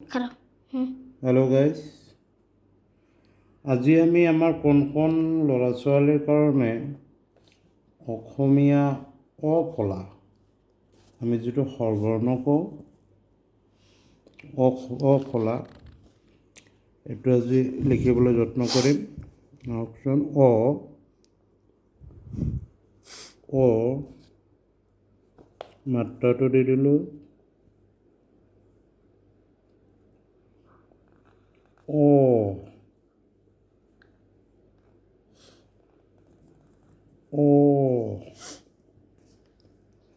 Claro. Hello' guys, আজি আমি আমাৰ কণ ল'ৰা ছোৱালীৰ কাৰণে অসমীয়া অফলা আমি যিটো স্বৰবৰ্ণ কওঁ অফলা এইটো আজি লিখিবলৈ যত্ন কৰিম। অপশ্যন অ মাত্ৰাটো দি দিলোঁ অ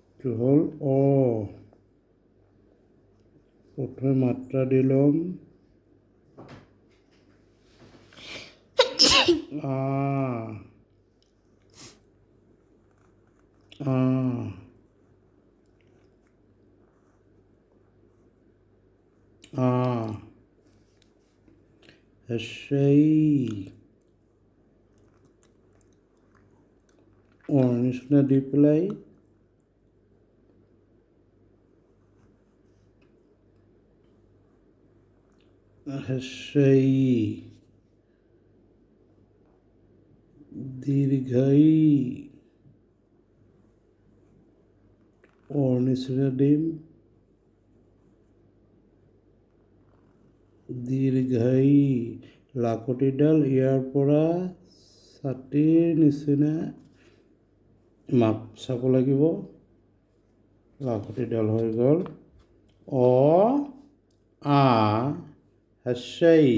এইটো হ'ল অ প্ৰথমে মাত্ৰা দি ল'ম আ আ আ সেই নিচিনা দি পেলাই সেই দীৰ্ঘাই নিচিনা দিম দীৰ্ঘাই লাখুটিডাল ইয়াৰ পৰা ছাতিৰ নিচিনা মাপ চাব লাগিব। লাখুটিডাল হৈ গ'ল অ আ হস্যই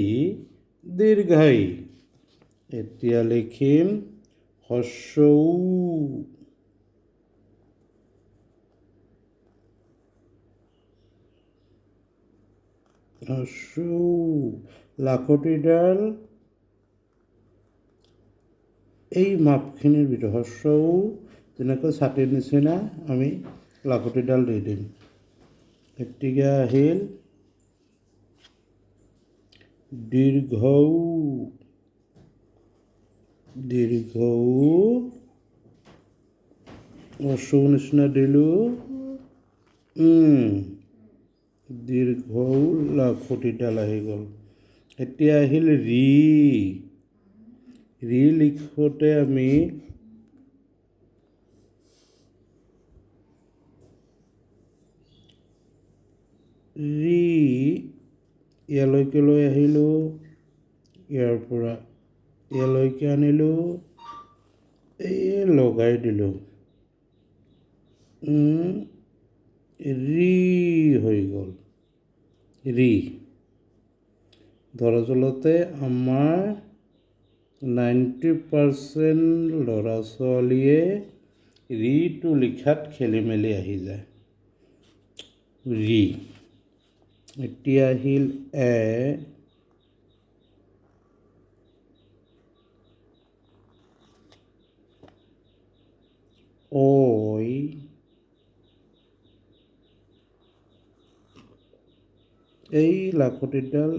দীৰ্ঘাই। এতিয়া লিখিম হস্যৌ লাখুটিডাল এই মাপখিনিৰ ভিতৰত হস্যৌ যেনেকৈ ছাতিৰ নিচিনা আমি লাখুটিডাল দি দিম। এতিয়া আহিল দীৰ্ঘৌ হস্যৌ নিচিনা দিলোঁ দীৰ্ঘৌ লাখুটিডাল আহি গ'ল। এতিয়া আহিল ৰি লিখোঁতে আমি ইয়ালৈকে লৈ আহিলোঁ, ইয়াৰ পৰা ইয়ালৈকে আনিলোঁ, লগাই দিলোঁ ৰি হৈ গ'ল ৰি। দৰাচলতে আমাৰ 90% ল'ৰা ছোৱালীয়ে ৰিটো লিখাত খেলি মেলি আহি যায়। ৰি। এতিয়া আহিল ঐ এই লাখুটিডাল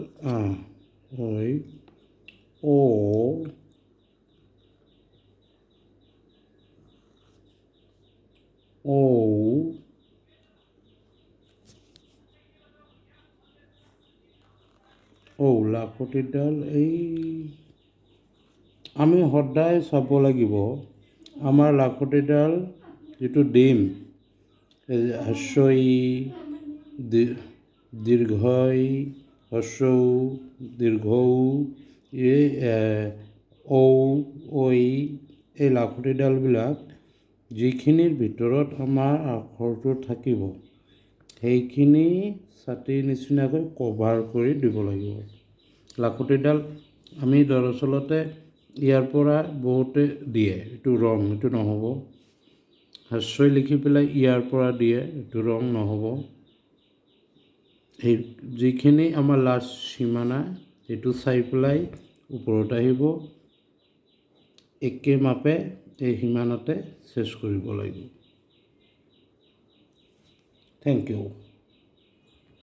ঐ ঔ লাখুটিডাল এই আমি সদায় চাব লাগিব আমাৰ লাখুটিডাল যিটো দিম হস্যই দীৰ্ঘই হস্যৌ দীৰ্ঘৌ ঐ এই লাখুটিডালবিলাক যিখিনিৰ ভিতৰত আমাৰ আখৰটো থাকিব সেইখিনি ছাতিৰ নিচিনাকৈ কভাৰ কৰি দিব লাগিব। লাখুটিডাল আমি দৰাচলতে ইয়াৰ পৰা বহুতে দিয়ে, এইটো ৰং, এইটো নহ'ব। হস্যই লিখি পেলাই ইয়াৰ পৰা দিয়ে, এইটো ৰং নহ'ব। এই যিখিনি আমাৰ লাষ্ট সীমানা সেইটো চাই পেলাই ওপৰত আহিব, একে মাপে এই সীমানাতে চেছ কৰিব লাগিব। Thank U.